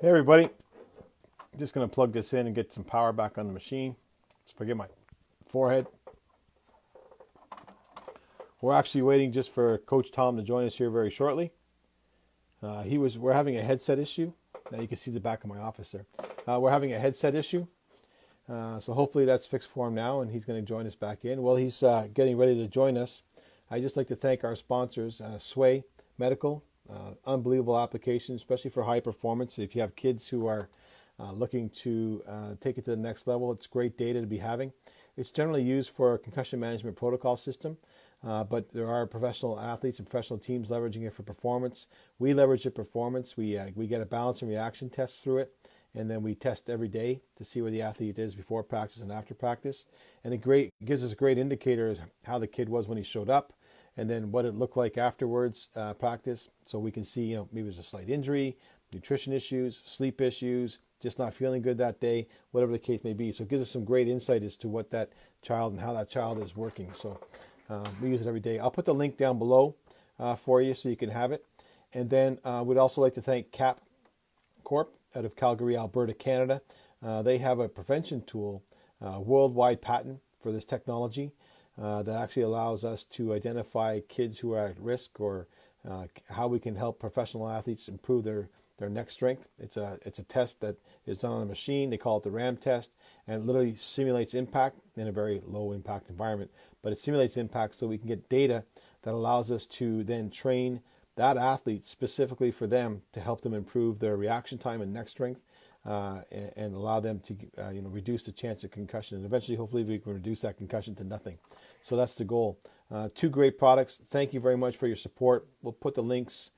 Hey everybody, just going to plug this in and get some power back on the machine. Just forget my forehead. We're actually waiting just for Coach Tom to join us here very shortly. We're having a headset issue. Now you can see the back of my office there. We're having a headset issue. So hopefully that's fixed for him now and he's going to join us back in. While he's getting ready to join us, I'd just like to thank our sponsors, Sway Medical. Unbelievable application, especially for high performance. If you have kids who are looking to take it to the next level, it's great data to be having. It's generally used for a concussion management protocol system, but there are professional athletes and professional teams leveraging it for performance. We leverage it performance. We get a balance and reaction test through it, and then we test every day to see where the athlete is before practice and after practice. And it gives us a great indicator of how the kid was when he showed up, and then what it looked like afterwards practice. So we can see, maybe there's a slight injury, nutrition issues, sleep issues, just not feeling good that day, whatever the case may be. So it gives us some great insight as to what that child and how that child is working. So we use it every day. I'll put the link down below for you so you can have it. And then we'd also like to thank CAP Corp out of Calgary, Alberta, Canada. They have a prevention tool, worldwide patent for this technology. That actually allows us to identify kids who are at risk, or how we can help professional athletes improve their neck strength. It's a test that is done on a machine. They call it the RAM test, and it literally simulates impact in a very low impact environment. But it simulates impact so we can get data that allows us to then train that athlete specifically for them to help them improve their reaction time and neck strength. And allow them to reduce the chance of concussion, and eventually hopefully we can reduce that concussion to nothing. So that's the goal. Two great products. Thank you very much for your support. We'll put the links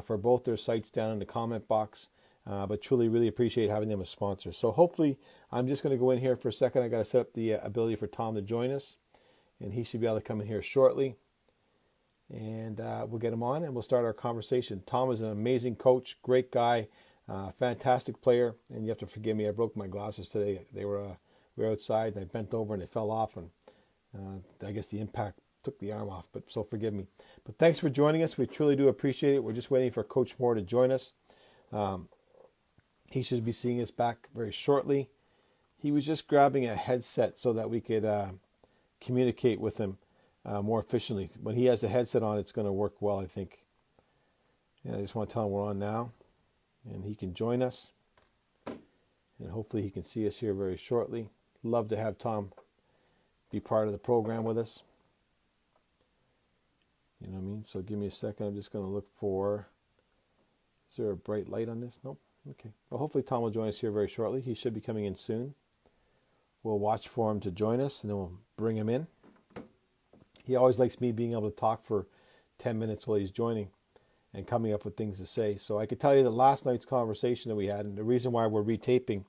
for both their sites down in the comment box, but truly really appreciate having them as sponsors. So hopefully, I'm just going to go in here for a second. I got to set up the ability for Tom to join us, and he should be able to come in here shortly, and we'll get him on and we'll start our conversation. Tom is an amazing coach, great guy. Fantastic player, and you have to forgive me. I broke my glasses today. We were outside, and I bent over, and they fell off, and I guess the impact took the arm off. But so forgive me. But thanks for joining us. We truly do appreciate it. We're just waiting for Coach Moore to join us. He should be seeing us back very shortly. He was just grabbing a headset so that we could communicate with him more efficiently. When he has the headset on, it's going to work well, I think. Yeah, I just want to tell him we're on now, and he can join us, and hopefully he can see us here very shortly. Love to have Tom be part of the program with us. You know what I mean? So give me a second. I'm just going to look for, is there a bright light on this? Nope. Okay. Well, hopefully Tom will join us here very shortly. He should be coming in soon. We'll watch for him to join us, and then we'll bring him in. He always likes me being able to talk for 10 minutes while he's joining and coming up with things to say. So I could tell you that last night's conversation that we had, and the reason why we're retaping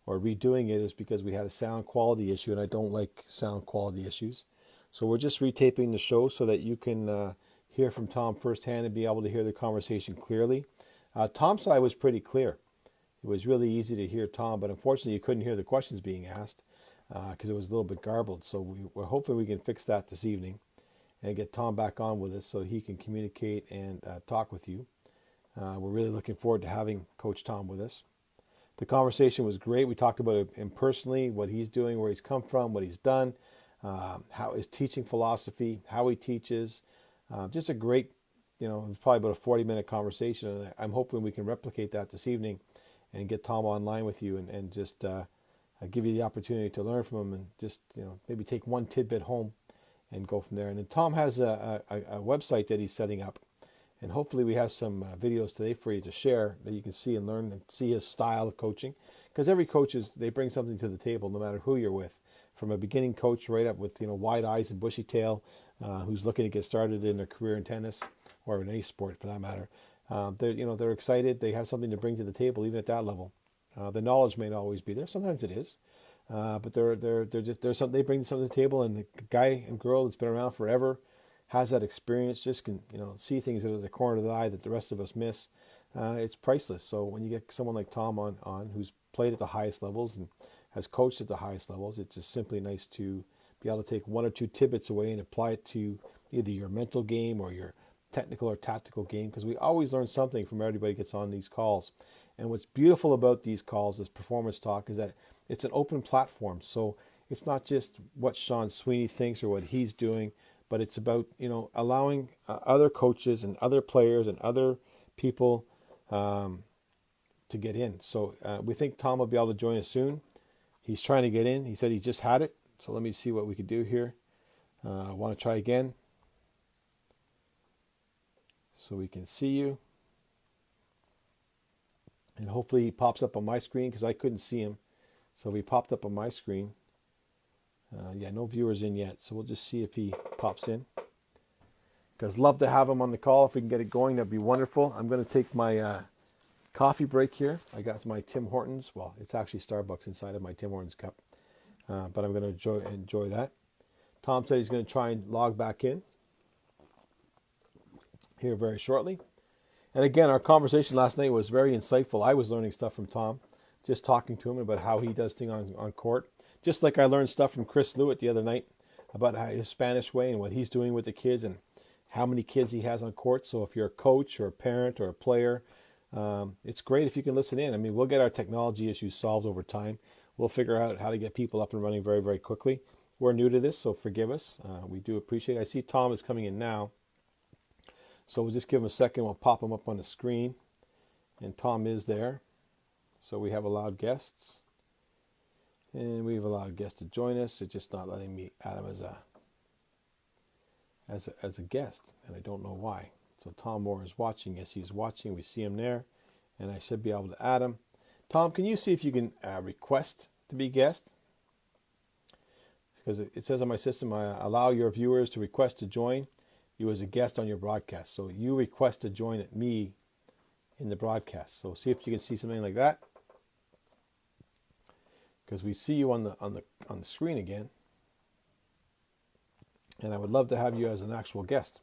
or redoing it is because we had a sound quality issue, and I don't like sound quality issues. So we're just retaping the show so that you can hear from Tom firsthand and be able to hear the conversation clearly. Tom's side was pretty clear. It was really easy to hear Tom, but unfortunately you couldn't hear the questions being asked because it was a little bit garbled. So we're hoping we can fix that this evening and get Tom back on with us so he can communicate and talk with you. We're really looking forward to having Coach Tom with us. The conversation was great. We talked about him personally, what he's doing, where he's come from, what he's done, how his teaching philosophy, how he teaches. Just a great, it was probably about a 40-minute conversation. And I'm hoping we can replicate that this evening and get Tom online with you and just give you the opportunity to learn from him and just, maybe take one tidbit home and go from there. And then Tom has a website that he's setting up, and hopefully we have some videos today for you to share that you can see and learn and see his style of coaching, because every coach they bring something to the table no matter who you're with, from a beginning coach right up with wide eyes and bushy tail who's looking to get started in their career in tennis or in any sport for that matter. They're excited. They have something to bring to the table even at that level. The knowledge may not always be there. Sometimes it is. But they bring something to the table, and the guy and girl that's been around forever has that experience, just can see things out of the corner of the eye that the rest of us miss. It's priceless. So when you get someone like Tom on who's played at the highest levels and has coached at the highest levels, it's just simply nice to be able to take one or two tidbits away and apply it to either your mental game or your technical or tactical game, because we always learn something from everybody who gets on these calls. And what's beautiful about these calls, this performance talk, is that it's an open platform. So it's not just what Sean Sweeney thinks or what he's doing, but it's about, allowing other coaches and other players and other people to get in. So we think Tom will be able to join us soon. He's trying to get in. He said he just had it. So let me see what we could do here. I want to try again so we can see you. And hopefully he pops up on my screen because I couldn't see him. So he popped up on my screen. Yeah, no viewers in yet. So we'll just see if he pops in. Because love to have him on the call. If we can get it going, that'd be wonderful. I'm going to take my coffee break here. I got my Tim Hortons. Well, it's actually Starbucks inside of my Tim Hortons cup. But I'm going to enjoy that. Tom said he's going to try and log back in here very shortly. And again, our conversation last night was very insightful. I was learning stuff from Tom, just talking to him about how he does things on court. Just like I learned stuff from Chris Lewitt the other night about his Spanish way and what he's doing with the kids and how many kids he has on court. So if you're a coach or a parent or a player, it's great if you can listen in. I mean, we'll get our technology issues solved over time. We'll figure out how to get people up and running very, very quickly. We're new to this, so forgive us. We do appreciate it. I see Tom is coming in now. So we'll just give him a second. We'll pop him up on the screen. And Tom is there. So we have allowed guests. And we've allowed guests to join us. It's just not letting me add him as a guest. And I don't know why. So Tom Moore is watching. Yes, he's watching. We see him there. And I should be able to add him. Tom, can you see if you can request to be guest? Because it says on my system, I allow your viewers to request to join you as a guest on your broadcast. So you request to join at me in the broadcast. So see if you can see something like that. Because we see you on the screen again. And I would love to have you as an actual guest.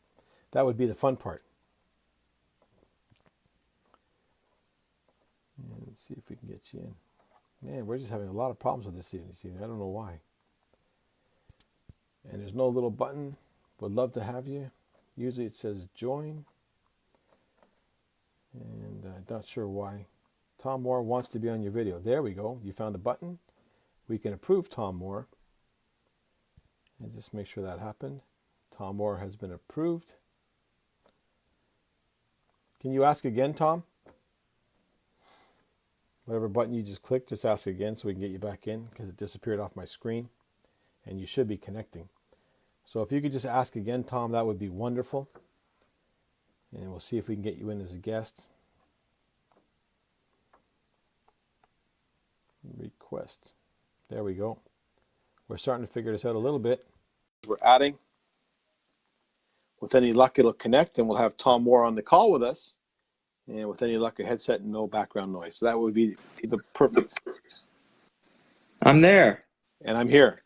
That would be the fun part. And let's see if we can get you in. Man, we're just having a lot of problems with this evening. I don't know why. And there's no little button. Would love to have you. Usually it says join. And I'm not sure why. Tom Moore wants to be on your video. There we go. You found a button. We can approve Tom Moore. And just make sure that happened. Tom Moore has been approved. Can you ask again, Tom? Whatever button you just clicked, just ask again so we can get you back in because it disappeared off my screen. And you should be connecting. So if you could just ask again, Tom, that would be wonderful. And we'll see if we can get you in as a guest. Request. There we go. We're starting to figure this out a little bit. We're adding. With any luck, it'll connect, and we'll have Tom Moore on the call with us. And with any luck, a headset and no background noise. So that would be the perfect. I'm there. And I'm here.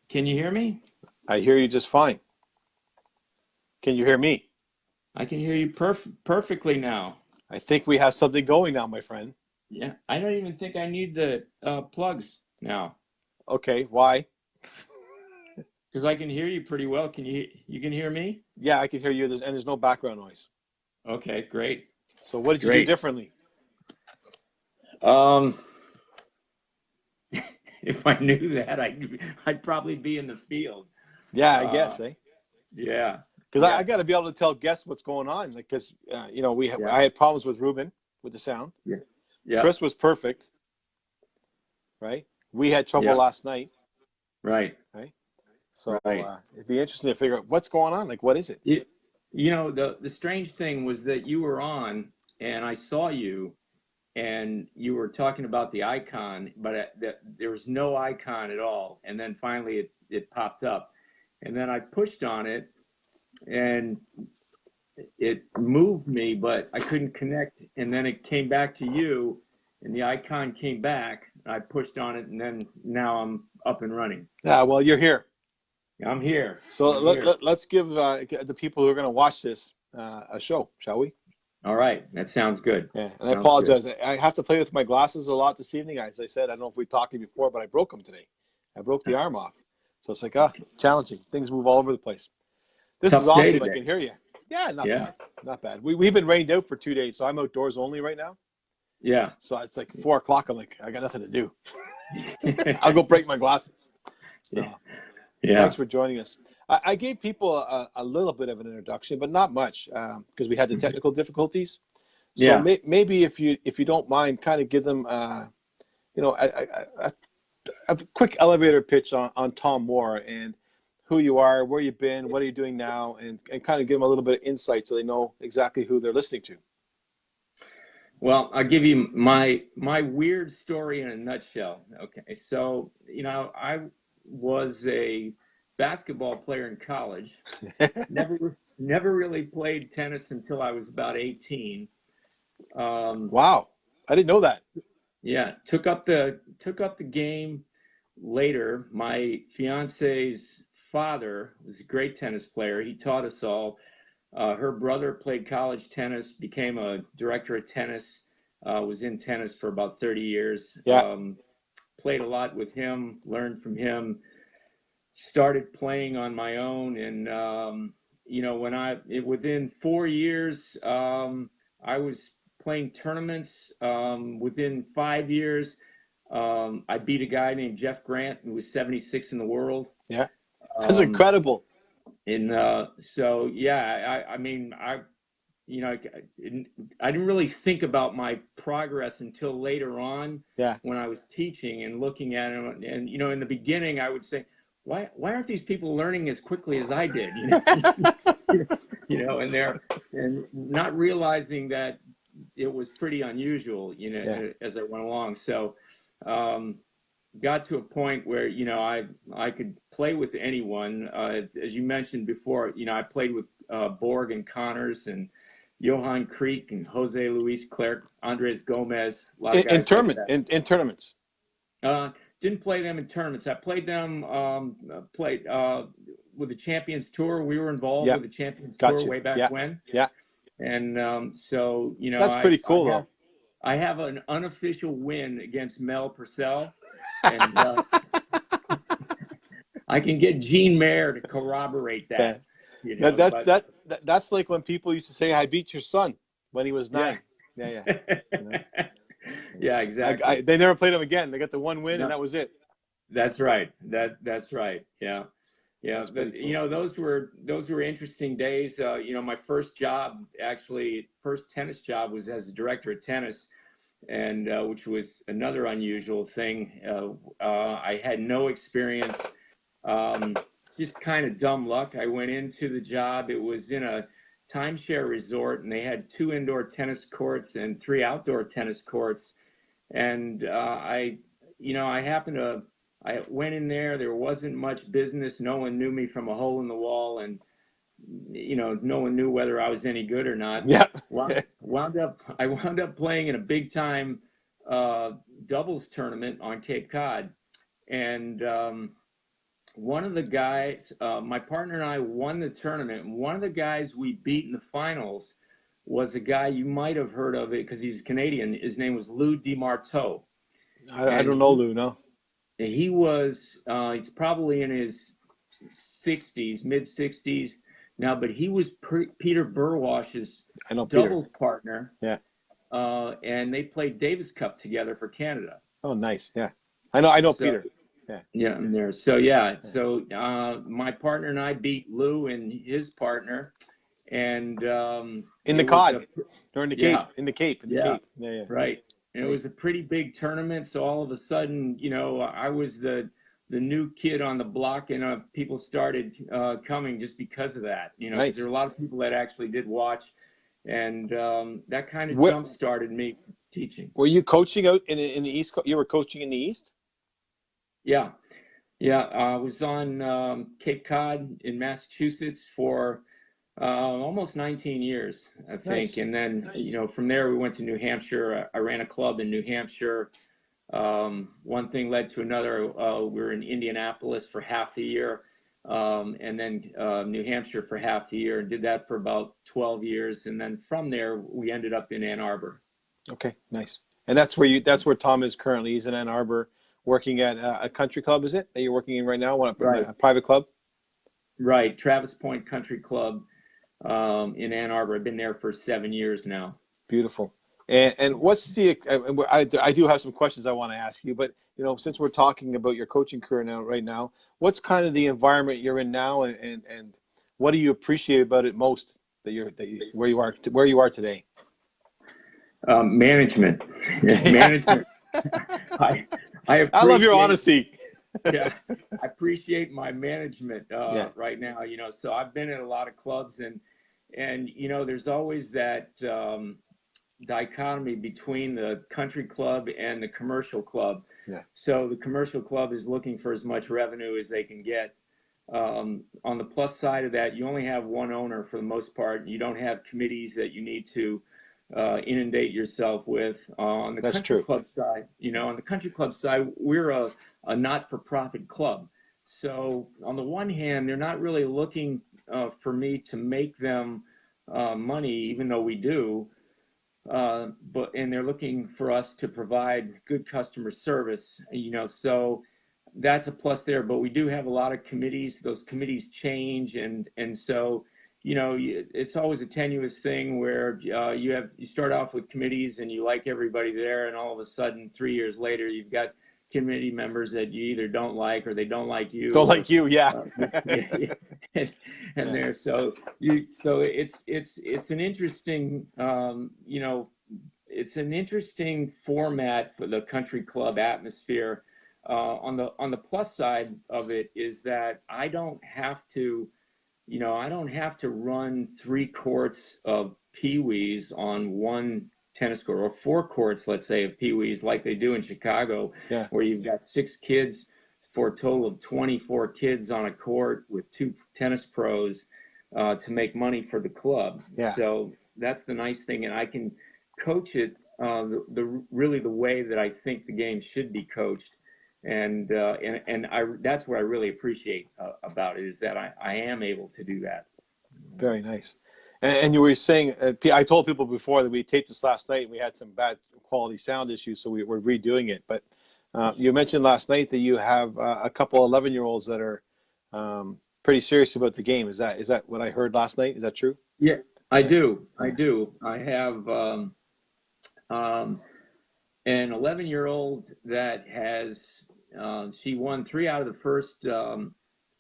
Can you hear me? I hear you just fine. Can you hear me? I can hear you perfectly now. I think we have something going now, my friend. Yeah, I don't even think I need the plugs now. Okay, why? Because I can hear you pretty well. You can hear me? Yeah, I can hear you, and there's no background noise. Okay, great. So what did you do differently? If I knew that, I'd probably be in the field. Yeah, I guess, eh? Yeah. Because I got to be able to tell guests what's going on. Because, I had problems with Ruben with the sound. Yeah. Yeah. Chris was perfect. Right? We had trouble last night. Right. Right? So it'd be interesting to figure out what's going on. Like, what is it? The strange thing was that you were on and I saw you and you were talking about the icon, but there was no icon at all. And then finally it popped up. And then I pushed on it and it moved me, but I couldn't connect. And then it came back to you and the icon came back. I pushed on it and then now I'm up and running. Yeah, well, you're here. I'm here. So let's give the people who are going to watch this a show, shall we? All right. That sounds good. Yeah, and I apologize. I have to play with my glasses a lot this evening. As I said, I don't know if we talked to you before, but I broke them today. I broke the arm off. So it's like, challenging. Things move all over the place. This is awesome. I can hear you. Yeah, not Yeah. bad. Not bad. We've been rained out for 2 days, so I'm outdoors only right now. Yeah. So it's like 4 o'clock. I'm like, I got nothing to do. I'll go break my glasses. So Yeah. thanks for joining us. I gave people a little bit of an introduction, but not much because we had the technical difficulties. So Yeah. maybe if you don't mind, kind of give them a quick elevator pitch on Tom Moore and who you are, where you've been, what are you doing now, and kind of give them a little bit of insight so they know exactly who they're listening to. Well, I'll give you my weird story in a nutshell. Okay. So, I was a basketball player in college. Never really played tennis until I was about 18. Wow, I didn't know that. Yeah, took up the game later. My fiance's father was a great tennis player. He taught us all. Her brother played college tennis, became a director of tennis, was in tennis for about 30 years. Yeah. Played a lot with him, learned from him, started playing on my own. And, within 4 years, I was playing tournaments. Within 5 years, I beat a guy named Jeff Grant, who was 76 in the world. Yeah, that's Um, incredible. so yeah, I mean, I didn't really think about my progress until later on Yeah. when I was teaching and looking at it. And, in the beginning, I would say, why aren't these people learning as quickly as I did? And not realizing that it was pretty unusual, Yeah. as I went along. So, got to a point where I could play with anyone. As you mentioned before, I played with Borg and Connors and Johan Creek and Jose Luis Clerc, Andres Gomez, a lot of In guys like tournament that. in tournaments. Didn't play them in tournaments. I played them. Played with the Champions Tour. We were involved Yeah. with the Champions Tour Gotcha. way back Yeah. when. Yeah. And so That's pretty cool though. I have an unofficial win against Mel Purcell, and I can get Gene Mayer to corroborate that. Yeah. That's like when people used to say, "I beat your son" when he was 9. Yeah. Yeah. Yeah, exactly. They never played him again. They got the one win, No, and that was it. that's right. That's right. Yeah. Yeah, That's but pretty cool. those were interesting days. My first job, actually, first tennis job was as a director of tennis, and which was another unusual thing. I had no experience, just kind of dumb luck. I went into the job. It was in a timeshare resort, and they had 2 indoor tennis courts and 3 outdoor tennis courts. And I went in there. There wasn't much business. No one knew me from a hole in the wall, and no one knew whether I was any good or not. Yeah. I wound up playing in a big time doubles tournament on Cape Cod, and one of the guys, my partner and I won the tournament. And one of the guys we beat in the finals was a guy you might have heard of it because he's Canadian. His name was Lou DiMarteau. I And don't know, Lou. No. he's probably in his 60s, mid 60s now, but he was Peter Burwash's I know Peter. doubles partner. Yeah. And they played Davis Cup together for Canada. Oh, nice. Yeah. I know So, Peter. Yeah. Yeah, I'm there. So yeah, so my partner and I beat Lou and his partner, and In the cod, or in the Cape, in the Cape. Yeah. right. And it was a pretty big tournament. So all of a sudden, I was the new kid on the block, and people started coming just because of that. 'Cause Nice. there were a lot of people that actually did watch, and that kind of jump started me teaching. Were you coaching out in the East Coast? You were coaching in the East? Yeah. Yeah, I was on Cape Cod in Massachusetts for almost 19 years, I think. Nice. And then, from there we went to New Hampshire. I ran a club in New Hampshire. One thing led to another. We were in Indianapolis for half the year, and then New Hampshire for half the year, and did that for about 12 years. And then from there, we ended up in Ann Arbor. Okay, nice. And that's where Tom is currently. He's in Ann Arbor, working at a country club. Is it that you're working in right now? Right. A private club? Right, Travis Point Country Club. in Ann Arbor. I've been there for 7 years now. Beautiful. And what's I do have some questions I want to ask you, but since we're talking about your coaching career right now, what's kind of the environment you're in now, and what do you appreciate about it most where you are today? Management. Management. I appreciate, I love your honesty. Yeah, I appreciate my management Yeah. right now. So I've been in a lot of clubs, and there's always that dichotomy between the country club and the commercial club. Yeah. So the commercial club is looking for as much revenue as they can get. On the plus side of that, you only have one owner for the most part. You don't have committees that you need to inundate yourself with. On the That's country true. club side, on the country club side, we're a not-for-profit club. So on the one hand, they're not really looking for me to make them money, even though we do. And they're looking for us to provide good customer service, so that's a plus there. But we do have a lot of committees. Those committees change, and so it's always a tenuous thing where you start off with committees and you like everybody there, and all of a sudden 3 years later you've got committee members that you either don't like or they don't like you. Don't like you, yeah. Yeah. And there, so it's an interesting, it's an interesting format for the country club atmosphere. On the plus side of it is that I don't have to run 3 courts of peewees on one tennis court, or 4 courts, let's say, of peewees like they do in Chicago, Yeah. where you've got 6 kids for a total of 24 kids on a court with 2 tennis pros to make money for the club. Yeah. So that's the nice thing, and I can coach it really the way that I think the game should be coached. And that's what I really appreciate about it, is that I am able to do that. Very nice. And you were saying, I told people before that we taped this last night and we had some bad quality sound issues, so we're redoing it. But you mentioned last night that you have a couple 11-year-olds that are pretty serious about the game. Is that what I heard last night? Is that true? Yeah, I do. I do. I have an 11-year-old that has she won 3 out of the first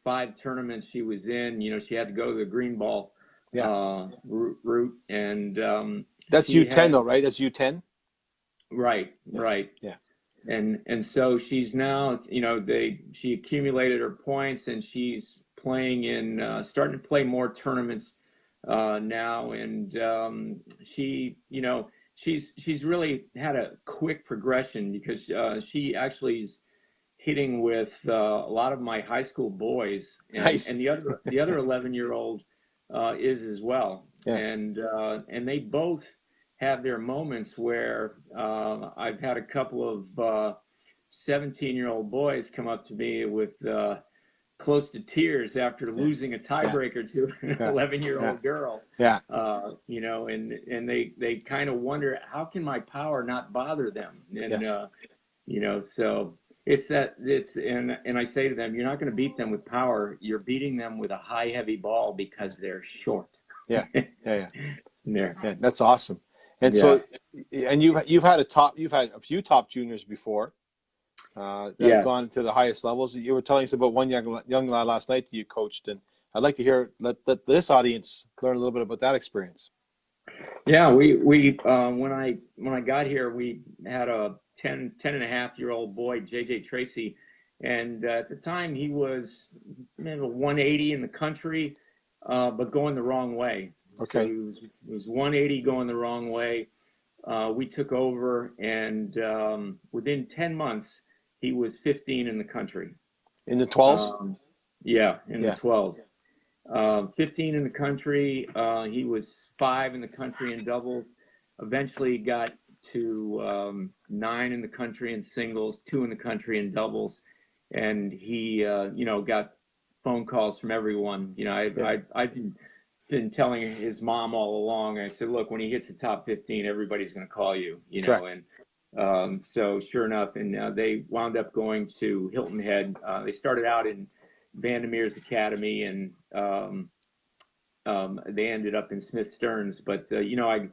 5 tournaments she was in. She had to go to the green ball route, and that's U10 though, right? That's U10. Right, yes. Right. Yeah. And so she's now, she accumulated her points, and she's playing in starting to play more tournaments now, and she's really had a quick progression, because she actually is hitting with a lot of my high school boys, and, nice. and the other 11-year-old is as well. Yeah. And they both have their moments where I've had a couple of 17-year-old boys come up to me with close to tears after losing a tiebreaker to an 11-year-old girl. Yeah. And they kind of wonder, how can my power not bother them? And so and I say to them, you're not going to beat them with power. You're beating them with a high, heavy ball because they're short. Yeah. There. Yeah, that's awesome. And so, and you've had a few top juniors before that have gone to the highest levels. You were telling us about one young lad last night that you coached, and I'd like to let this audience learn a little bit about that experience. Yeah, we when I got here, we had a 10.5-year-old boy, Tracy, and at the time he was 180 in the country, but going the wrong way. Okay. So he was 180 going the wrong way. We took over, and within 10 months, he was 15 in the country. In the 12s? Yeah, in the 12s. 15 in the country. He was 5 in the country in doubles. Eventually got to 9 in the country in singles, 2 in the country in doubles. And he, got phone calls from everyone. I've been telling his mom all along. I said, look, when he hits the top 15, everybody's going to call you, Correct. And so sure enough, and they wound up going to Hilton Head. They started out in Vandermeer's Academy, and they ended up in Smith Stearns. But I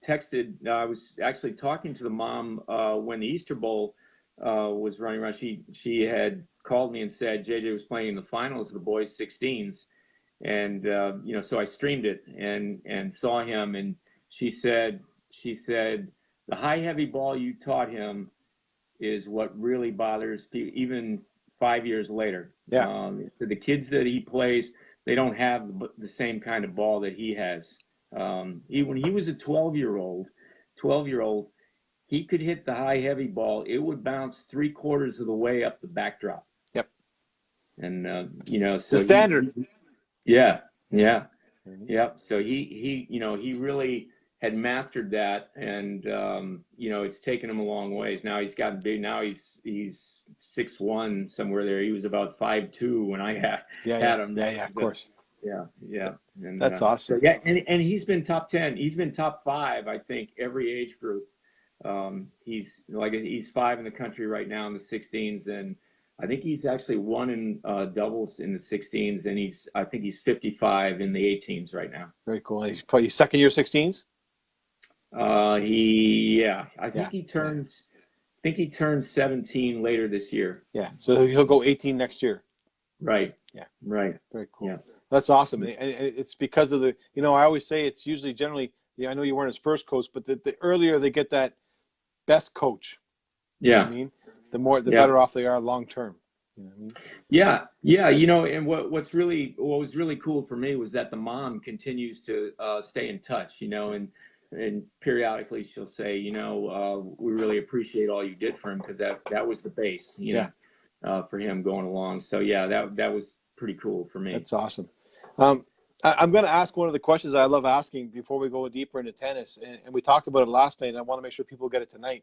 texted. I was actually talking to the mom when the Easter Bowl was running around. She had called me and said JJ was playing in the finals of the boys 16s, and so I streamed it and saw him, and she said the high heavy ball you taught him is what really bothers people, even 5 years later. Yeah. So the kids that he plays, they don't have the same kind of ball that he has. When he was a 12-year-old, he could hit the high heavy ball. It would bounce 3/4 of the way up the backdrop. Yep. And so the standard. Yeah. So he really had mastered that, and it's taken him a long ways. Now he's gotten big. Now he's 6'1", somewhere there. He was about 5'2" when I had him. Yeah, of course. Yeah. And, that's awesome. So and he's been top 10. He's been top 5, I think, every age group. He's 5 in the country right now in the 16s, and I think he's actually won in doubles in the 16s, and I think he's 55 in the 18s right now. Very cool. He's probably second year 16s. I think he turns 17 later this year. Yeah, so he'll go 18 next year. Right. Yeah. Right. Very cool. Yeah. That's awesome. And it's because of the, I always say it's usually generally, I know you weren't his first coach, but the earlier they get that best coach, yeah, I mean, the better off they are long term. You know what I mean? Yeah. And what was really cool for me was that the mom continues to stay in touch, and periodically she'll say, we really appreciate all you did for him, because that was the base, for him going along. So that was pretty cool for me. That's awesome. I'm going to ask one of the questions I love asking before we go deeper into tennis, and we talked about it last night, and I want to make sure people get it tonight.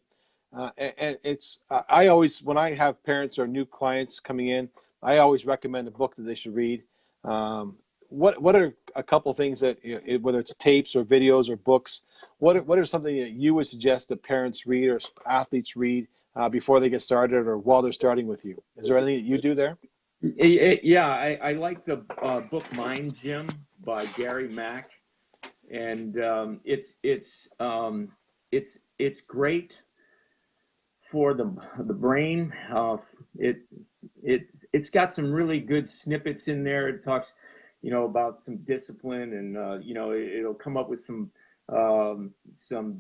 And it's I always, when I have parents or new clients coming in, I always recommend a book that they should read. What are a couple things that, whether it's tapes or videos or books, what are something that you would suggest that parents read or athletes read before they get started or while they're starting with you? Is there anything that you do there? Yeah, I like the book Mind Gym by Gary Mack, and it's great for the brain. It's got some really good snippets in there. It talks, about some discipline, and it'll come up with some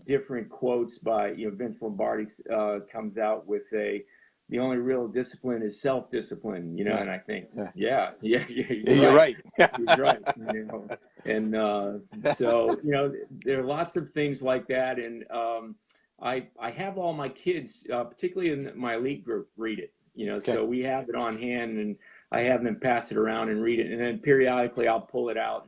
different quotes by Vince Lombardi comes out with the only real discipline is self-discipline, and I think, you're right. He's right. And so, there are lots of things like that. And I have all my kids, particularly in my elite group, read it, so we have it on hand, and I have them pass it around and read it. And then periodically I'll pull it out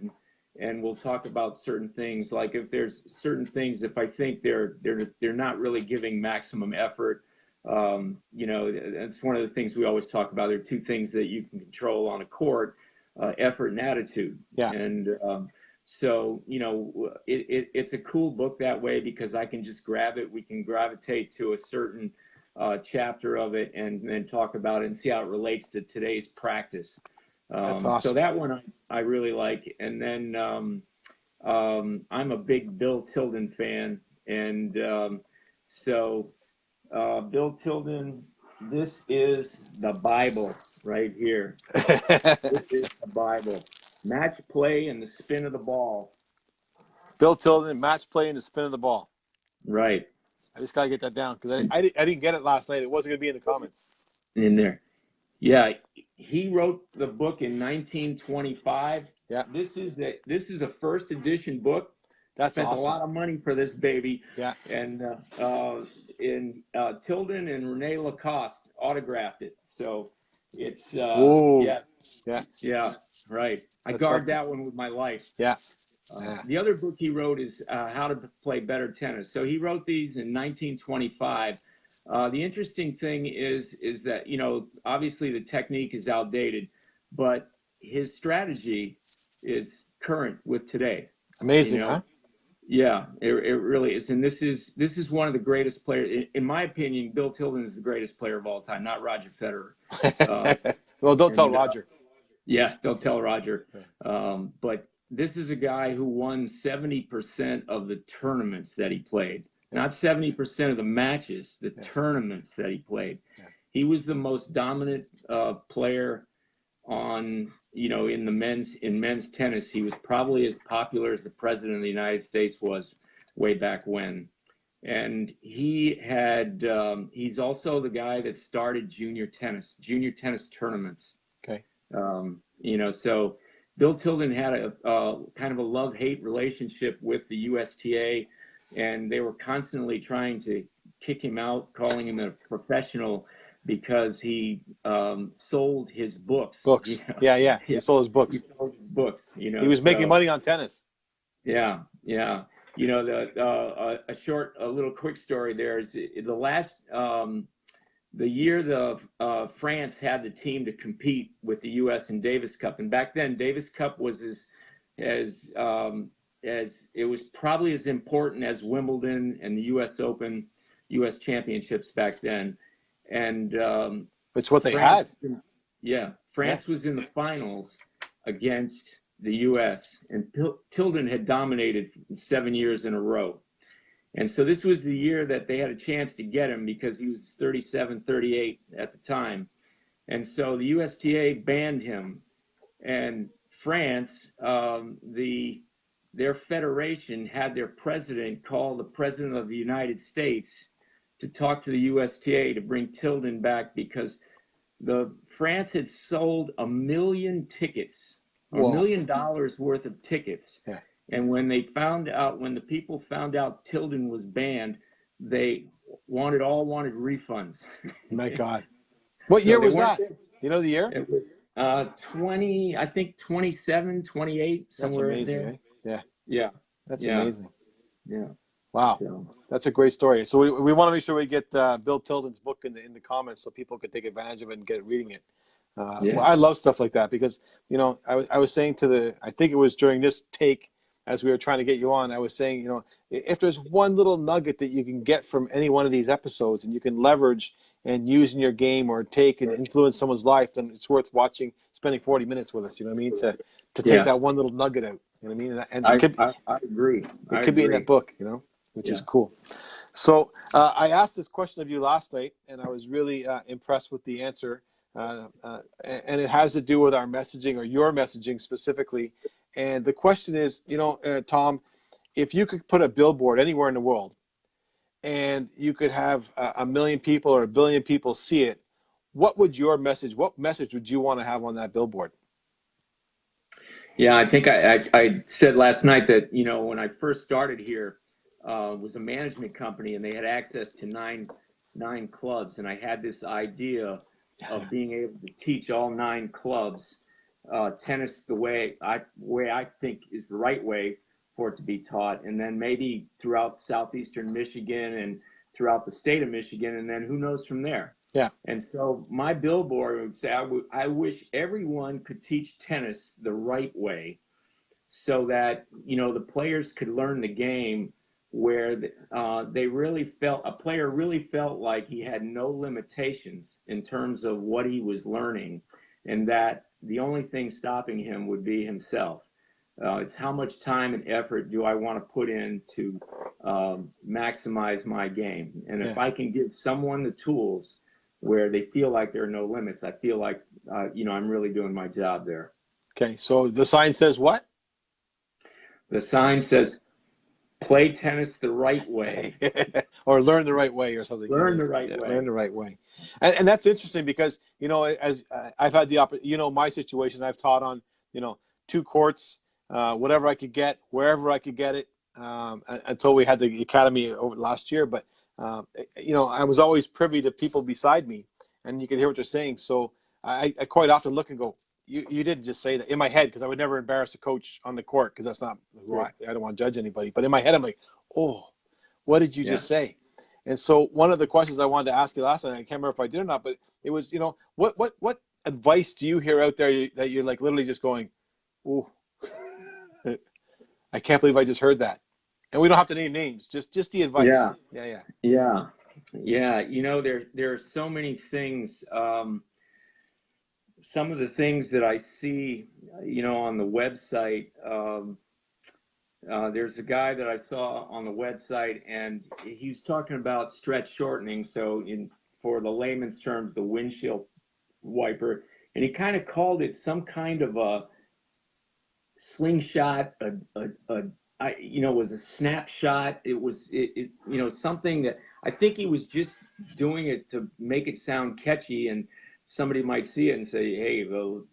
and we'll talk about certain things. Like if there's certain things, if I think they're not really giving maximum effort, it's one of the things we always talk about. There are two things that you can control on a court, effort and attitude. Yeah. And so, it's a cool book that way, because I can just grab it. We can gravitate to a certain chapter of it and then talk about it and see how it relates to today's practice. That's awesome. So that one I really like. And then I'm a big Bill Tilden fan. And so Bill Tilden, this is the Bible right here. This is the Bible. Match play and the spin of the ball. Bill Tilden, match play and the spin of the ball. Right. I just got to get that down, because I didn't get it last night. It wasn't going to be in the comments. In there. Yeah. He wrote the book in 1925. Yeah. This is a first edition book. That's Spent awesome. a lot of money for this baby. Yeah. And Tilden and Rene Lacoste autographed it. So it's right. I guard that one with my life. Yeah. The other book he wrote is How to Play Better Tennis. So he wrote these in 1925. The interesting thing is that, obviously the technique is outdated, but his strategy is current with today. Amazing, huh? Yeah, it really is. And this is one of the greatest players. In my opinion, Bill Tilden is the greatest player of all time, not Roger Federer. Well, don't tell Roger. Yeah, don't tell Roger. But this is a guy who won 70% of the tournaments that he played. Not 70% of the matches, the tournaments that he played. He was the most dominant player on, in men's tennis. He was probably as popular as the president of the United States was way back when. And he's also the guy that started junior tennis tournaments. Okay. So Bill Tilden had a kind of a love-hate relationship with the USTA, and they were constantly trying to kick him out, calling him a professional because he sold his books. Books. Yeah. He sold his books. He sold his books. He was making money on tennis. Yeah. A little quick story there is the last the year France had the team to compete with the U.S. in Davis Cup, and back then Davis Cup was as it was probably as important as Wimbledon and the U.S. Open, U.S. Championships back then, and it's what they had. Yeah, France was in the finals against the U.S. and Tilden had dominated 7 years in a row. And so this was the year that they had a chance to get him because he was 37, 38 at the time. And so the USTA banned him. And France, their federation had their president call the president of the United States to talk to the USTA to bring Tilden back because France had sold 1 million tickets, $1 million worth of tickets. Yeah. And when the people found out Tilden was banned, they wanted refunds. My God. What year was that? You know the year? It was 27, 28, somewhere in there. That's amazing, eh? Yeah. That's amazing. Yeah. Wow. So, that's a great story. So we want to make sure we get Bill Tilden's book in the comments so people can take advantage of it and get reading it. Well, I love stuff like that because, I was saying I think it was during this take, as we were trying to get you on, I was saying, if there's one little nugget that you can get from any one of these episodes and you can leverage and use in your game or take and influence someone's life, then it's worth spending 40 minutes with us, you know what I mean? To take that one little nugget out, you know what I mean? And I agree. It could be in that book, which is cool. So I asked this question of you last night, and I was really impressed with the answer. And it has to do with our messaging or your messaging specifically. And the question is, Tom, if you could put a billboard anywhere in the world and you could have 1 million people or 1 billion people see it, what message would you want to have on that billboard? Yeah, I think I said last night that, when I first started here, it was a management company and they had access to nine clubs. And I had this idea of being able to teach all 9 clubs tennis the way I think is the right way for it to be taught, and then maybe throughout southeastern Michigan and throughout the state of Michigan, and then who knows from there. Yeah. And so my billboard would say, I wish everyone could teach tennis the right way so that, the players could learn the game where a player really felt like he had no limitations in terms of what he was learning, and that the only thing stopping him would be himself. It's how much time and effort do I want to put in to maximize my game. And if I can give someone the tools where they feel like there are no limits, I feel like, I'm really doing my job there. Okay, so the sign says what? The sign says, play tennis the right way. Or learn the right way or something. Learn the right way. Learn the right way. And that's interesting because, as I've had the opportunity, my situation, I've taught on, 2 courts, whatever I could get, wherever I could get it, until we had the academy over last year. But, I was always privy to people beside me and you could hear what they're saying. So I quite often look and go, you didn't just say that, in my head, because I would never embarrass a coach on the court because that's not who I don't want to judge anybody. But in my head, I'm like, oh, what did you just say? And so one of the questions I wanted to ask you last night, I can't remember if I did or not, but it was, what advice do you hear out there that you're like literally just going, oh, I can't believe I just heard that. And we don't have to name names, just the advice. Yeah. There are so many things. some of the things that I see, on the website. There's a guy that I saw on the website, and he was talking about stretch shortening. So, for the layman's terms, the windshield wiper, and he kind of called it some kind of a slingshot, was a snapshot. It was, something that I think he was just doing it to make it sound catchy, and somebody might see it and say, "Hey, well,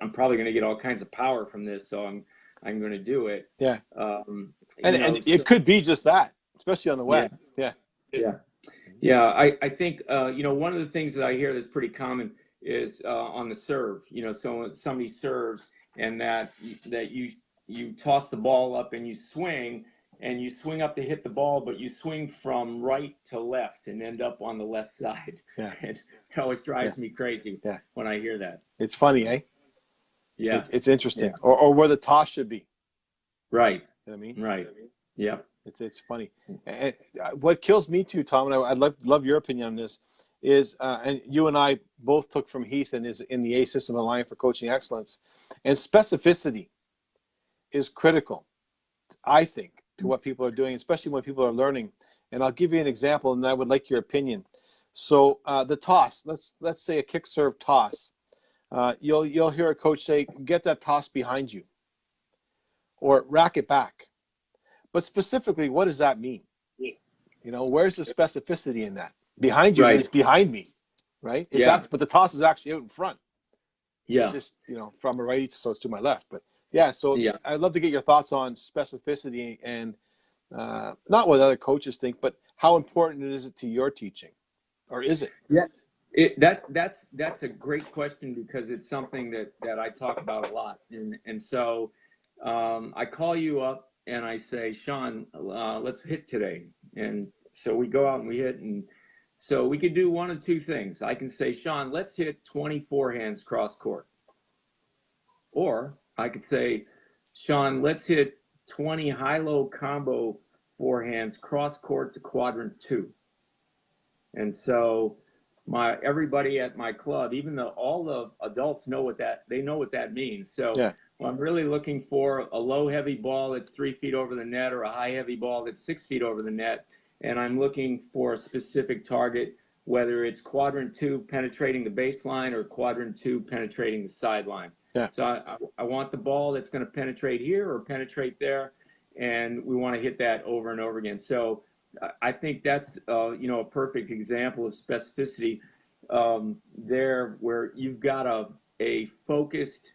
I'm probably going to get all kinds of power from this, so I'm going to do it." Yeah. And it could be just that, especially on the web. Yeah. Yeah. I think, one of the things that I hear that's pretty common is on the serve. So when somebody serves, and that you toss the ball up and you swing up to hit the ball, but you swing from right to left and end up on the left side. Yeah. It always drives me crazy when I hear that. It's funny, eh? Yeah. It's interesting. Yeah. Or where the toss should be. Right. You know what I mean? Right. Yeah. It's funny. And what kills me too, Tom, and I'd love your opinion on this, is and you and I both took from Heath and is in the A System Alliance for Coaching Excellence, and specificity is critical, I think, to what people are doing, especially when people are learning. And I'll give you an example, and I would like your opinion. So the toss, let's say a kick serve toss. You'll hear a coach say, "Get that toss behind you," or "Rack it back." But specifically, what does that mean? Where's the specificity in that? Behind you means behind me, right? But the toss is actually out in front. Yeah. It's just, from a righty, so it's to my left. But I'd love to get your thoughts on specificity and not what other coaches think, but how important is it to your teaching, or is it? Yeah. That's a great question, because it's something that I talk about a lot. And so I call you up and I say, "Sean, let's hit today." And so we go out and we hit. And so we could do one of two things. I can say, "Sean, let's hit 20 forehands cross court." Or I could say, "Sean, let's hit 20 high-low combo forehands cross court to quadrant 2. And so everybody at my club, even though all the adults know what that means. So I'm really looking for a low heavy ball that's 3 feet over the net, or a high heavy ball that's 6 feet over the net. And I'm looking for a specific target, whether it's quadrant 2 penetrating the baseline or quadrant 2 penetrating the sideline. Yeah. So I want the ball that's going to penetrate here or penetrate there. And we want to hit that over and over again. So I think that's, a perfect example of specificity there, where you've got a focused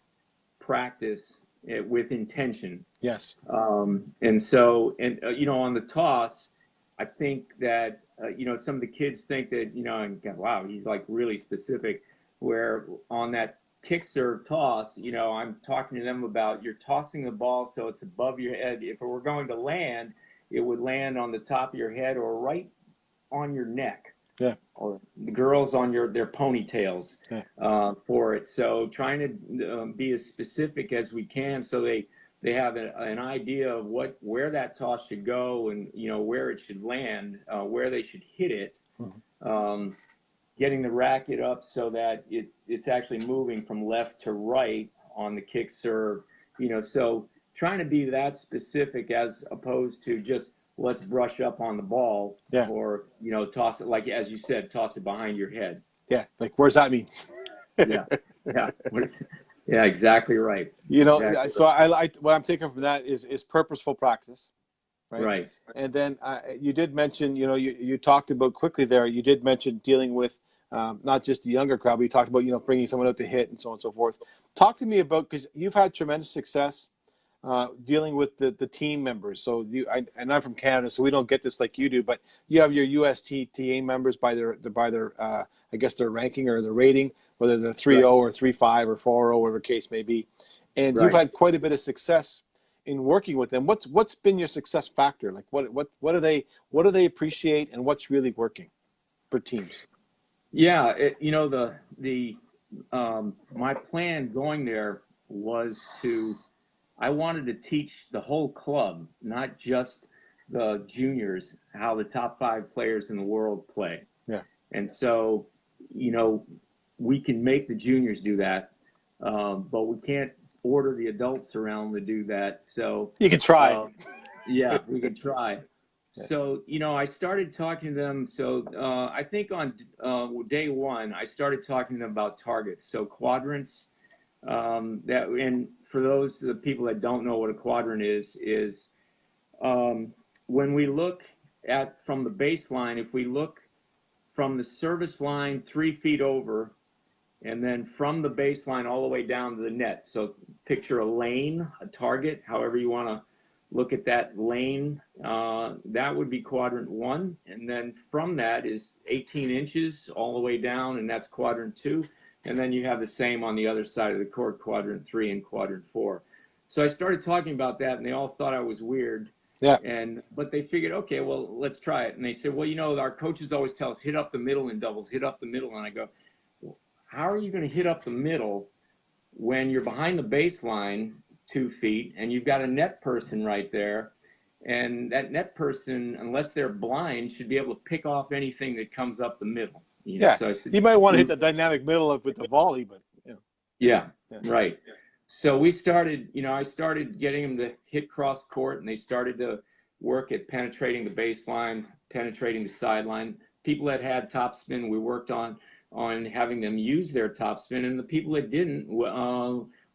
practice with intention. Yes. And so, on the toss, I think that, some of the kids think that, wow, he's like really specific, where on that kick serve toss, I'm talking to them about, you're tossing the ball so it's above your head. If it were going to land, it would land on the top of your head or right on your neck. Yeah. Or the girls on their ponytails for it. So trying to be as specific as we can, so they have an idea of where that toss should go, and where it should land, where they should hit it. Mm-hmm. Getting the racket up so that it's actually moving from left to right on the kick serve. So trying to be that specific, as opposed to just let's brush up on the ball, or toss it, like as you said, toss it behind your head. Yeah, like where's that mean? Yeah. Yeah, exactly right. Exactly. So right. What I'm taking from that is purposeful practice, right? Right. And then you did mention, you talked about quickly there. You did mention dealing with not just the younger crowd, but you talked about bringing someone out to hit and so on and so forth. Talk to me about, because you've had tremendous success dealing with the team members. So and I'm from Canada, so we don't get this like you do, but you have your USTA members by their I guess their ranking or their rating, whether they're 3-0 or 3-5 or 4-0, whatever case may be. And you've had quite a bit of success in working with them. What's been your success factor? Like what do they appreciate, and what's really working for teams? Yeah, my plan going there was I wanted to teach the whole club, not just the juniors, how the top 5 players in the world play. Yeah. And so, we can make the juniors do that. but we can't order the adults around to do that. So, You can try. uh, yeah, we could try. Yeah. So, I started talking to them. So, I think on day one, I started talking to them about targets. So, quadrants. And for those the people that don't know what a quadrant is um, when we look at from the baseline, if we look from the service line 3 feet over, and then from the baseline all the way down to the net. So picture a lane, a target, however you want to look at that lane. That would be quadrant one. And then from that is 18 inches all the way down, and that's quadrant two. And then you have the same on the other side of the court, quadrant three and quadrant four. So I started talking about that, and they all thought I was weird. Yeah. But they figured, okay, well, let's try it. And they said, well, our coaches always tell us hit up the middle in doubles, hit up the middle. And I go, how are you going to hit up the middle when you're behind the baseline 2 feet and you've got a net person right there? And that net person, unless they're blind, should be able to pick off anything that comes up the middle. Yeah. So I said, you might want to hit the dynamic middle with the volley, but yeah, right. So we started, I started getting them to hit cross court, and they started to work at penetrating the baseline, penetrating the sideline. People that had topspin, we worked on having them use their topspin, and the people that didn't,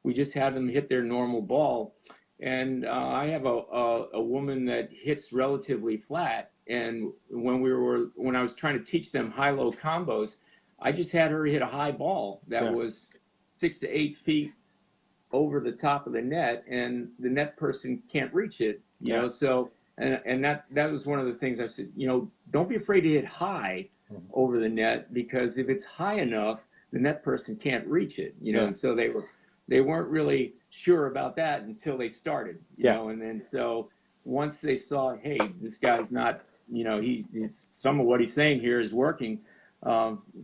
we just had them hit their normal ball. And I have a woman that hits relatively flat, and when I was trying to teach them high-low combos, I just had her hit a high ball that was 6 to 8 feet over the top of the net, and the net person can't reach it. You know, so and that was one of the things I said. Don't be afraid to hit high over the net, because if it's high enough, the net person can't reach it. And so they weren't really sure about that until they started. You know, and then so once they saw, hey, this guy's not, he's some of what he's saying here is working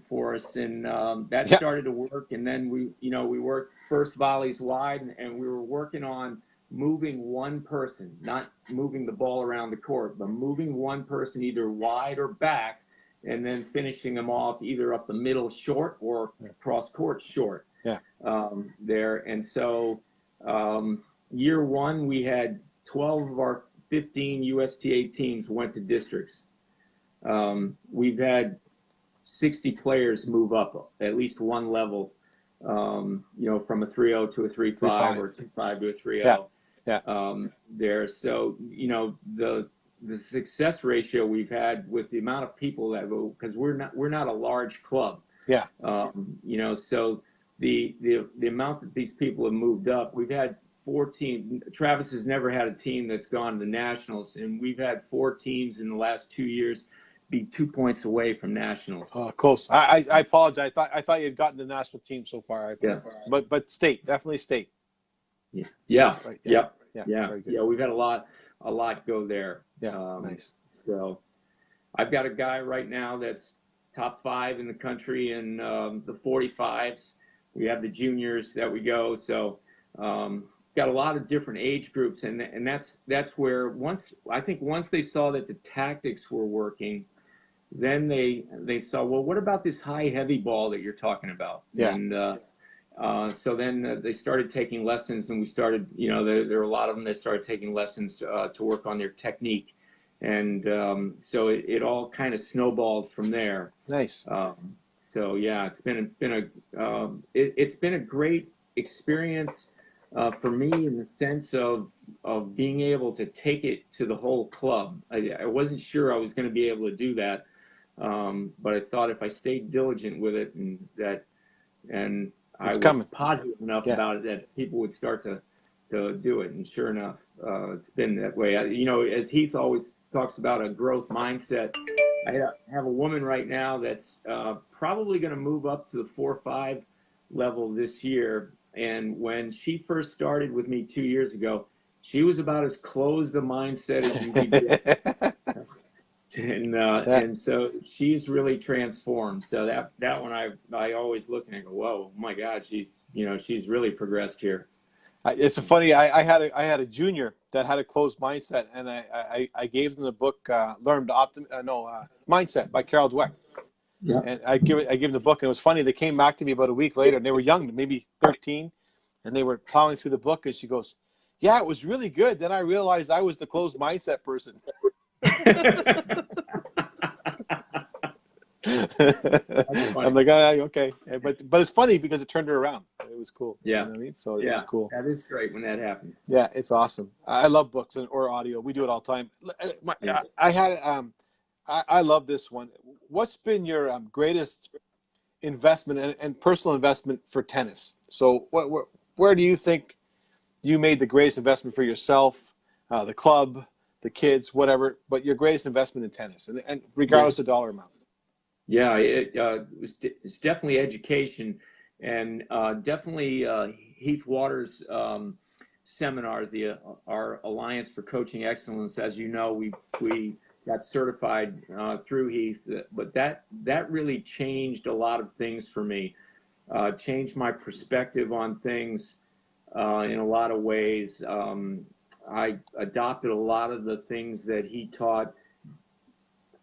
for us, and that started to work. And then we worked first volleys wide, and we were working on moving one person, not moving the ball around the court, but moving one person either wide or back, and then finishing them off either up the middle short or cross court short. There. And so year one, we had 12 of our 15 USTA teams went to districts. We've had 60 players move up at least one level, from a 3-0 to a 3-5 or 2-5 to a 3-0. There. So, the success ratio we've had with the amount of people that go, because we're not a large club. So the amount that these people have moved up, we've had 14. Travis has never had a team that's gone to the nationals, and we've had 4 teams in the last 2 years be 2 points away from nationals. Close. I apologize. I thought you had gotten the national team so far. But state, definitely state. Yeah. Right. Yeah. We've had a lot go there. Nice. So I've got a guy right now that's top 5 in the country in the 45s. We have the juniors that we go. So got a lot of different age groups, and that's where once they saw that the tactics were working, then they saw, well, what about this high heavy ball that you're talking about? And so then they started taking lessons, and we started, there were a lot of them that started taking lessons to work on their technique. And so it all kind of snowballed from there. Nice. So yeah, it's been a great experience for me, in the sense of being able to take it to the whole club. I wasn't sure I was going to be able to do that, but I thought if I stayed diligent with it, and I was positive enough about it, that people would start to do it. And sure enough, it's been that way. As Heath always talks about a growth mindset, I have a woman right now that's probably going to move up to the 4-5 level this year. And when she first started with me 2 years ago, she was about as closed a mindset as you could get. And so she's really transformed. So that one I always look and I go, whoa, my God, she's really progressed here. It's funny. I had a junior that had a closed mindset, and I gave them the book Mindset by Carol Dweck. Yeah. And I give them the book, and it was funny. They came back to me about a week later, and they were young, maybe 13, and they were plowing through the book, and she goes, "Yeah, it was really good. Then I realized I was the closed mindset person." That's I'm funny. like, "Ah, okay," but it's funny because it turned her around. It was cool. You Yeah. know what I mean? So it was Yeah. cool. That is great when that happens. Yeah, it's awesome. I love books or audio. We do it all the time. Yeah. I had I love this one. What's been your greatest investment and personal investment for tennis? So where do you think you made the greatest investment for yourself, the club, the kids, whatever, but your greatest investment in tennis, and Yeah. regardless of dollar amount? Yeah. It's definitely education, and definitely Heath Waters' seminars, our Alliance for Coaching Excellence. As you know, we got certified through Heath, but that really changed a lot of things for me. Changed my perspective on things in a lot of ways. I adopted a lot of the things that he taught,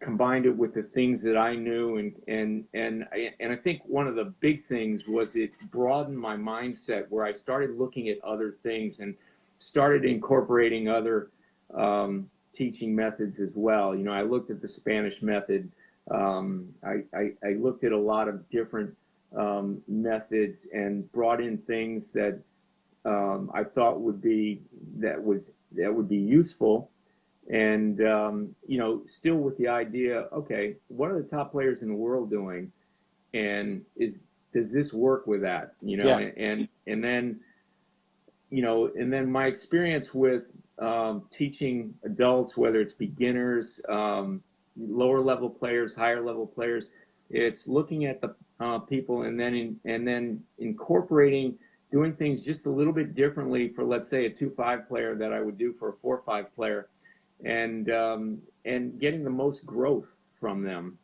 combined it with the things that I knew, and I think one of the big things was it broadened my mindset, where I started looking at other things and started incorporating other teaching methods as well. I looked at the Spanish method. I looked at a lot of different methods and brought in things that I thought would be useful, and still with the idea, okay, what are the top players in the world doing, and does this work with that? Yeah, And then my experience with teaching adults, whether it's beginners, lower level players, higher level players, it's looking at the people, and then incorporating, doing things just a little bit differently for, let's say, a 2-5 player that I would do for a 4-5 player, and getting the most growth from them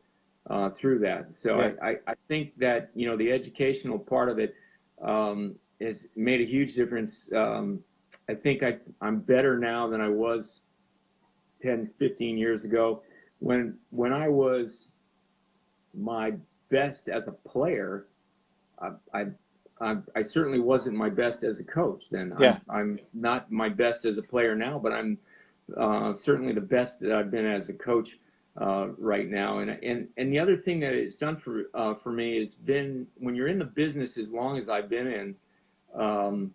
through that. So yeah, I think that the educational part of it has made a huge difference. I think I'm better now than I was 10, 15 years ago. When I was my best as a player, I, I certainly wasn't my best as a coach then. yeah. I'm not my best as a player now, but I'm certainly the best that I've been as a coach right now. And the other thing that it's done for me has been, when you're in the business as long as I've been in, um,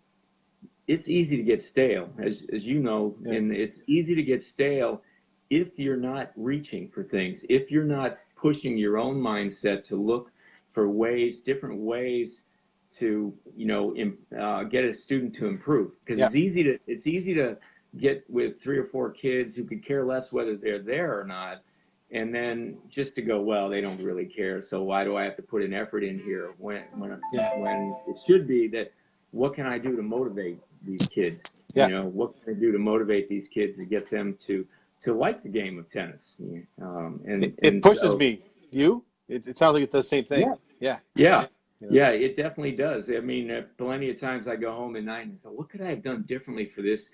it's easy to get stale, as you know, Yeah. and it's easy to get stale if you're not reaching for things, if you're not pushing your own mindset to look for different ways to, get a student to improve. Because Yeah. it's easy to get with 3 or 4 kids who could care less whether they're there or not, and then just to go, well, they don't really care, so why do I have to put an effort in here, Yeah. when it should be that, what can I do to motivate these kids? Yeah. What can I do to motivate these kids to get them to like the game of tennis? It And pushes so, me. You? It sounds like it does the same thing. yeah, Yeah. yeah, You know? yeah, it definitely does. I mean, plenty of times I go home at night and say, what could I have done differently for this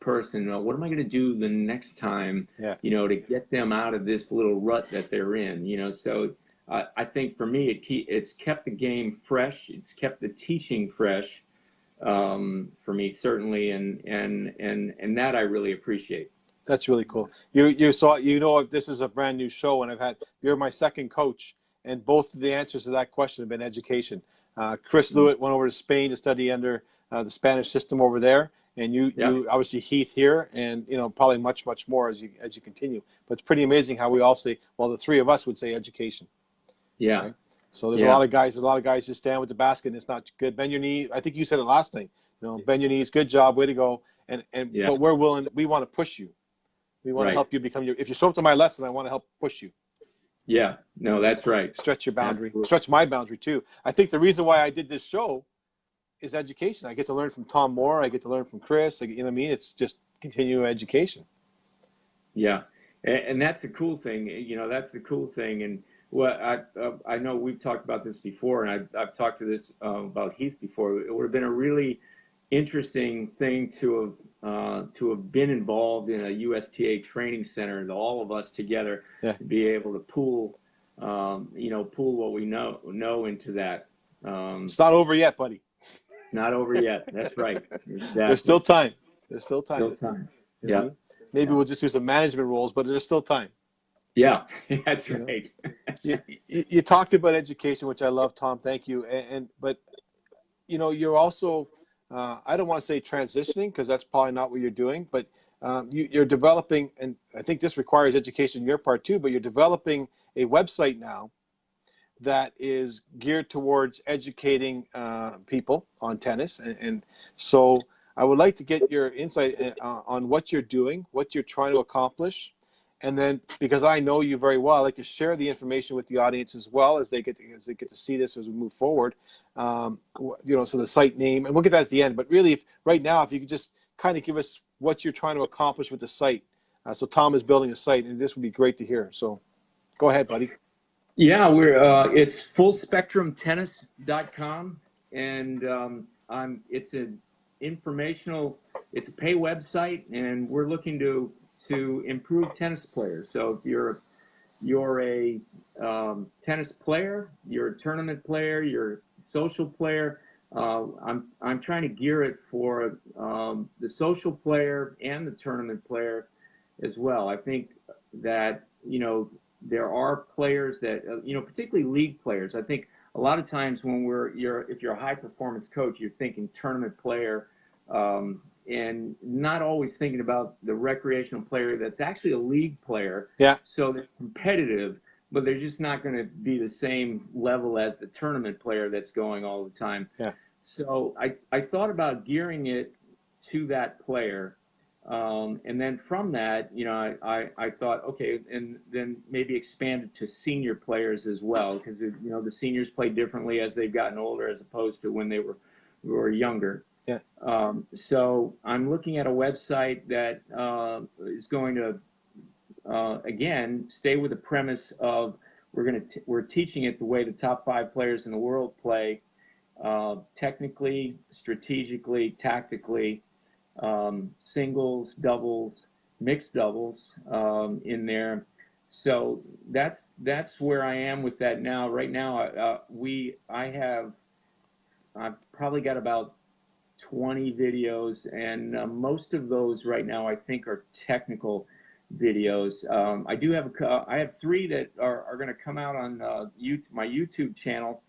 person? What am I going to do the next time, Yeah. to get them out of this little rut that they're in? So I think for me, it's kept the game fresh. It's kept the teaching fresh, for me, certainly, and that I really appreciate. That's really cool. You saw, this is a brand new show, and you're my second coach, and both of the answers to that question have been education. Chris Mm. Lewitt went over to Spain to study under the Spanish system over there, and Yeah, you obviously Heath here, and probably much more as you continue. But it's pretty amazing how we all say, well, the three of us would say education, yeah, right? So there's yeah, a lot of guys just stand with the basket, and it's not good. Bend your knee. I think you said it last night. Bend your knees. Good job. Way to go. yeah. But we want to push you. We want to Right. help you become if you show up to my lesson, I want to help push you, Yeah. No, that's right. stretch your boundary, Absolutely. stretch my boundary too. I think the reason why I did this show is education. I get to learn from Tom Moore. I get to learn from Chris. You know what I mean? It's just continuing education. Yeah, and that's the cool thing. That's the cool thing. And what I know we've talked about this before, and I've talked to this about Heath before. It would have been a really interesting thing to have been involved in a USTA training center, and all of us together Yeah. be able to pool pool what we know into that. It's not over yet, buddy. Not over yet. That's right. There's still Exactly. time. There's still time. Still time. You know what I Yeah. mean? Maybe Yeah. we'll just do some management roles, but there's still time. Yeah. That's You know, right. you talked about education, which I love, Tom. Thank you. But you're also, I don't want to say transitioning because that's probably not what you're doing, but you're developing, and I think this requires education on your part too, but you're developing a website now that is geared towards educating people on tennis. And so I would like to get your insight on what you're doing, what you're trying to accomplish. And then, because I know you very well, I like to share the information with the audience as well as they get to see this as we move forward. So the site name, and we'll get that at the end. But really, right now, if you could just kind of give us what you're trying to accomplish with the site. So Tom is building a site, and this would be great to hear. So go ahead, buddy. Yeah, it's fullspectrumtennis.com, and it's an informational, it's a pay website, and we're looking to improve tennis players. So if you're a tennis player, you're a tournament player, you're a social player, I'm trying to gear it for the social player and the tournament player as well. I think that there are players that particularly league players. I think a lot of times when if you're a high performance coach, you're thinking tournament player, and not always thinking about the recreational player that's actually a league player. Yeah. So they're competitive, but they're just not going to be the same level as the tournament player that's going all the time. Yeah. So I thought about gearing it to that player. And then from that, I thought, okay, and then maybe expand it to senior players as well, because the seniors play differently as they've gotten older as opposed to when they were younger. Yeah. So I'm looking at a website that is going to again stay with the premise of we're teaching it the way the top 5 players in the world play, technically, strategically, tactically. Singles, doubles, mixed doubles in there. So that's where I am with that now. Right now, I've probably got about 20 videos, and most of those right now I think are technical videos. I have 3 that are going to come out on my YouTube channel.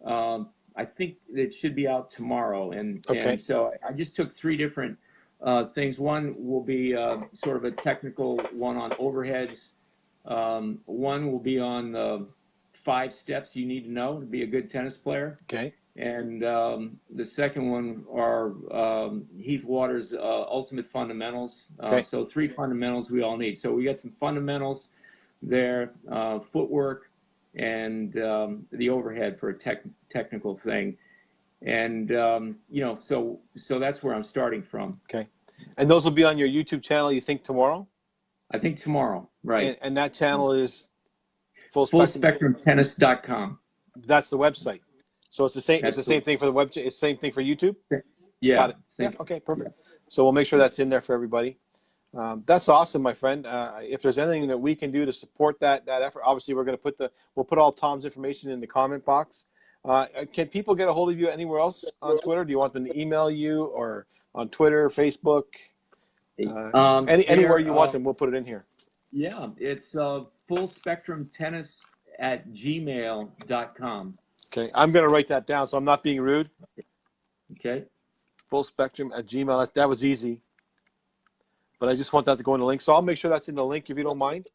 I think it should be out tomorrow, and so I just took 3 different things. One will be sort of a technical one on overheads. One will be on the 5 steps you need to know to be a good tennis player. Okay. And the second one are Heath Waters' Ultimate Fundamentals. So 3 fundamentals we all need. So we got some fundamentals there, footwork, and the overhead for a technical thing. And so that's where I'm starting from. Okay. And those will be on your YouTube channel, you think, tomorrow? I think tomorrow, right. And that channel is fullspectrumtennis.com. That's the website. So it's the same. It's the same thing for the web. It's the same thing for YouTube. Yeah. Got it. Yeah. Okay. Perfect. So we'll make sure that's in there for everybody. That's awesome, my friend. If there's anything that we can do to support that effort, obviously we're going to we'll put all Tom's information in the comment box. Can people get a hold of you anywhere else on Twitter? Do you want them to email you or on Twitter, Facebook? Anywhere you want them, we'll put it in here. Yeah, it's fullspectrumtennis@gmail.com. Okay, I'm going to write that down so I'm not being rude. Okay. Fullspectrum@gmail. That was easy. But I just want that to go in the link. So I'll make sure that's in the link if you don't mind.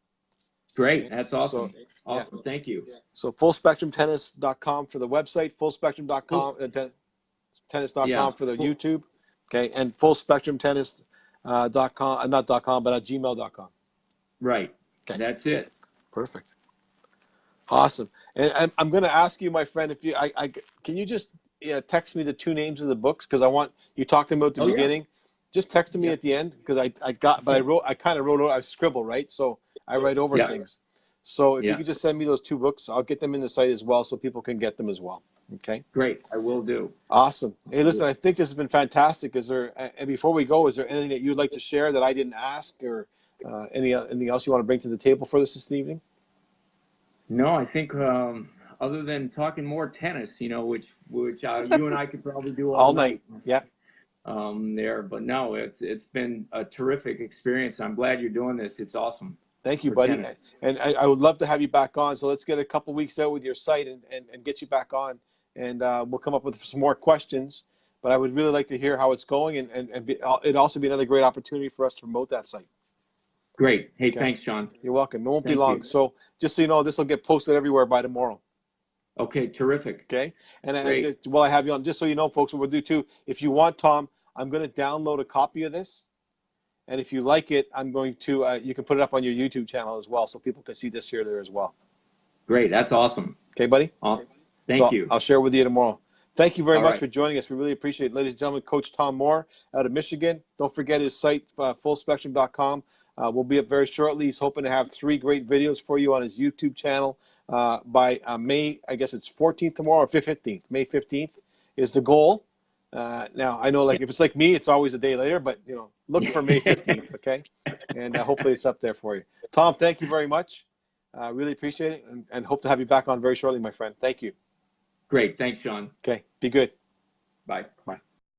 Great. That's awesome. So, awesome. Yeah. Thank you. So fullspectrumtennis.com for the website, fullspectrum.com, tennis.com for the YouTube. Okay, and fullspectrumtennis.com, not .com, but at gmail.com. Right. Okay. That's it. Perfect. Awesome. And I'm going to ask you, my friend, if you, can you just text me the 2 names of the books? Because you talked about the beginning. Yeah. Just text me at the end because I kind of wrote, I scribble, right? So I write over things. So if you could just send me those 2 books, I'll get them in the site as well so people can get them as well. Okay. Great. I will do. Awesome. Hey, listen, I think this has been fantastic. And before we go, is there anything that you'd like to share that I didn't ask or anything else you want to bring to the table for this evening? No, I think other than talking more tennis, which you and I could probably do all All night. night Yeah. there. But no, it's been a terrific experience. I'm glad you're doing this. It's awesome Thank you, for buddy. tennis. And I would love to have you back on. So let's get a couple weeks out with your site and get you back on. And we'll come up with some more questions. But I would really like to hear how it's going. It'd also be another great opportunity for us to promote that site. Great. Hey, Okay. thanks, Sean. You're welcome. It won't be Thank long. you. So just so you know, this will get posted everywhere by tomorrow. Okay, terrific. Okay. And Great. just while I have you on, just so you know, folks, what we'll do too, if you want, Tom, I'm going to download a copy of this. And if you like it, I'm going to, you can put it up on your YouTube channel as well so people can see this here there as well. Great. That's awesome. Okay, buddy? Awesome. So Thank you. I'll share with you tomorrow. Thank you very All much right. for joining us. We really appreciate it. Ladies and gentlemen, Coach Tom Moore out of Michigan. Don't forget his site, fullspectrum.com. We'll be up very shortly. He's hoping to have 3 great videos for you on his YouTube channel by May, I guess it's 14th tomorrow or 15th. May 15th is the goal. Now, I know, like, if it's like me, it's always a day later, but, look for May 15th, okay? And hopefully it's up there for you. Tom, thank you very much. Really appreciate it and hope to have you back on very shortly, my friend. Thank you. Great. Thanks, Sean. Okay, be good. Bye. Bye.